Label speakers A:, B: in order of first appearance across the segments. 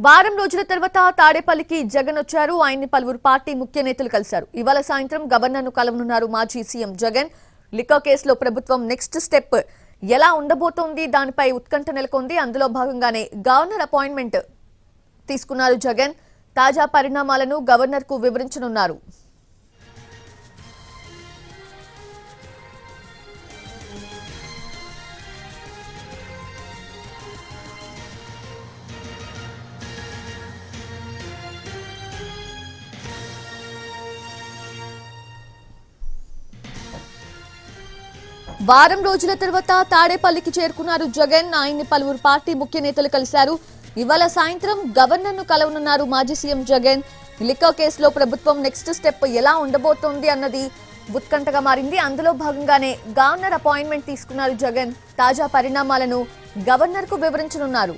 A: వారం రోజుల తర్వాత తాడేపల్లికి జగన్ వచ్చారు. ఆయన్ని పలువురు పార్టీ ముఖ్య నేతలు కలిశారు. ఇవాళ సాయంత్రం గవర్నర్ ను కలవనున్నారు మాజీ సీఎం జగన్. లిక్కర్ కేసులో ప్రభుత్వం నెక్స్ట్ స్టెప్ ఎలా ఉండబోతోంది దానిపై ఉత్కంఠ నెలకొంది. అందులో భాగంగానే గవర్నర్ అపాయింట్మెంట్ తీసుకున్నారు జగన్. తాజా పరిణామాలను గవర్నర్ కు వివరించనున్నారు. వారం రోజుల తర్వాత తాడేపల్లికి చేరుకున్నారు జగన్. ఆయన్ని పలువురు పార్టీ ముఖ్య నేతలు కలిశారు. ఇవాళ సాయంత్రం గవర్నర్ ను కలవనున్నారు మాజీ సీఎం జగన్. లిక్కర్ కేసులో ప్రభుత్వం నెక్స్ట్ స్టెప్ ఎలా ఉండబోతోంది అన్నది ఉత్కంఠగా మారింది. అందులో భాగంగానే గవర్నర్ అపాయింట్మెంట్ తీసుకున్నారు జగన్. తాజా పరిణామాలను గవర్నర్ కు వివరించనున్నారు.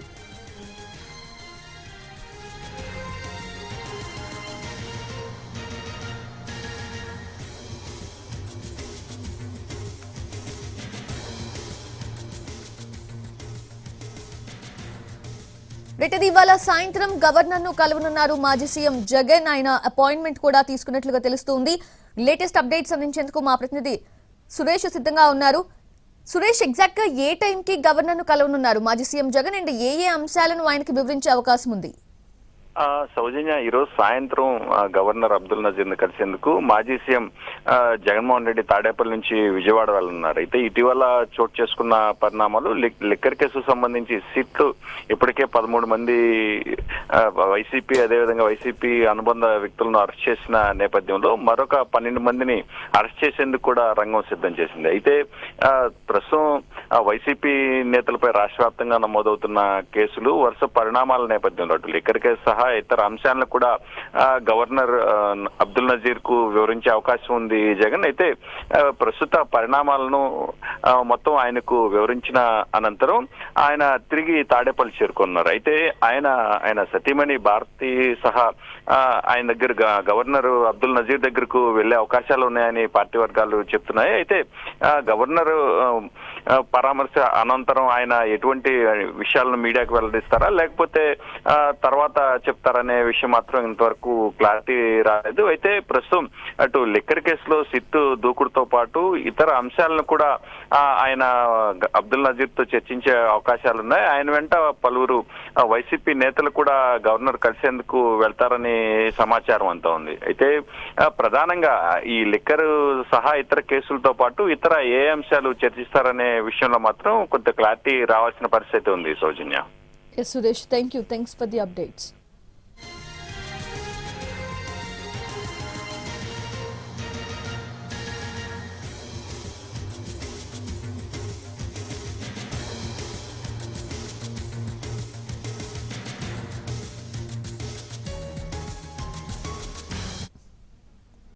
A: ఇవాళ సాయంత్రం గవర్నర్ ను కలవనున్నారు మాజీ సీఎం జగన్. ఆయన అపాయింట్మెంట్ కూడా తీసుకున్నట్లుగా తెలుస్తోంది. లేటెస్ట్ అప్డేట్స్ అందించేందుకు మా ప్రతినిధి సురేష్ సిద్ధంగా ఉన్నారు. సురేష్, ఎగ్జాక్ట్ గా ఏ టైం కి గవర్నర్ ను కలవనున్నారు మాజీ సీఎం జగన్ అండ్ ఏ అంశాలను ఆయనకి వివరించే అవకాశం ఉంది?
B: సౌజన్య, ఈరోజు సాయంత్రం గవర్నర్ అబ్దుల్ నజీర్ ని కలిసేందుకు మాజీ సీఎం జగన్మోహన్ రెడ్డి తాడేపల్లి నుంచి విజయవాడ వెళ్తున్నారు. అయితే ఇటీవల చోటు చేసుకున్న పరిణామాలు లిక్కర్ కేసుకు సంబంధించి సిట్ ఇప్పటికే 13 మంది వైసీపీ అదేవిధంగా వైసీపీ అనుబంధ వ్యక్తులను అరెస్ట్ చేసిన నేపథ్యంలో మరొక 12 మందిని అరెస్ట్ చేసేందుకు కూడా రంగం సిద్ధం చేసింది. అయితే ప్రస్తుతం వైసీపీ నేతలపై రాష్ట్ర వ్యాప్తంగా నమోదవుతున్న కేసులు వరుస పరిణామాల నేపథ్యంలో అటు లిక్కర్ కేసు సహా ఇతర అంశాలను కూడా గవర్నర్ అబ్దుల్ నజీర్ కు వివరించే అవకాశం ఉంది జగన్. అయితే ప్రస్తుత పరిణామాలను మొత్తం ఆయనకు వివరించిన అనంతరం ఆయన తిరిగి తాడేపల్లి చేరుకున్నారు. అయితే ఆయన సతీమణి భారతి సహా ఆయన దగ్గర గవర్నర్ అబ్దుల్ నజీర్ దగ్గరకు వెళ్లే అవకాశాలు ఉన్నాయని పార్టీ వర్గాలు చెప్తున్నాయి. అయితే గవర్నర్ పరామర్శ అనంతరం ఆయన ఎటువంటి విషయాలను మీడియాకు వెల్లడిస్తారా లేకపోతే తర్వాత చెప్తారనే విషయం మాత్రం ఇంతవరకు క్లారిటీ రాలేదు. అయితే ప్రస్తుతం అటు లిక్కర్ కేసులో సిట్టు దూకుడుతో పాటు ఇతర అంశాలను కూడా ఆయన అబ్దుల్ నజీర్ తో చర్చించే అవకాశాలు ఉన్నాయి. ఆయన వెంట పలువురు వైసీపీ నేతలు కూడా గవర్నర్ కలిసేందుకు వెళ్తారని సమాచారం అంతా ఉంది. అయితే ప్రధానంగా ఈ లిక్కర్ సహా ఇతర కేసులతో పాటు ఇతర ఏ అంశాలు చర్చిస్తారనే విషయంలో మాత్రం కొంత క్లారిటీ రావాల్సిన పరిస్థితి ఉంది. సౌజన్య.
A: Yes, Suresh, thank you. Thanks for the updates.